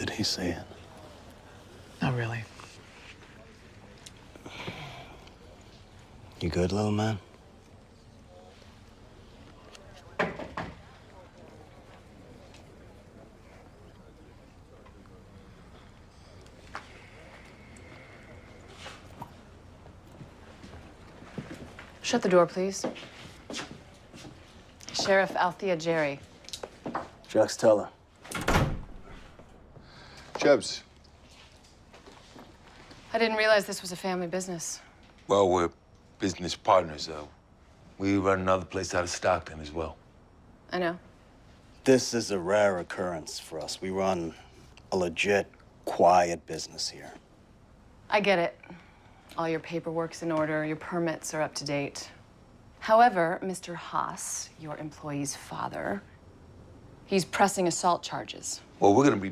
Did he say it? Not really. You good, little man? Shut the door, please. Sheriff Althea Jerry. Jax Teller. Jebs. I didn't realize this was a family business. Well, we're business partners, though. We run another place out of Stockton as well. I know. This is a rare occurrence for us. We run a legit, quiet business here. I get it. All your paperwork's in order, your permits are up to date. However, Mr. Haas, your employee's father, he's pressing assault charges. Well, we're gonna be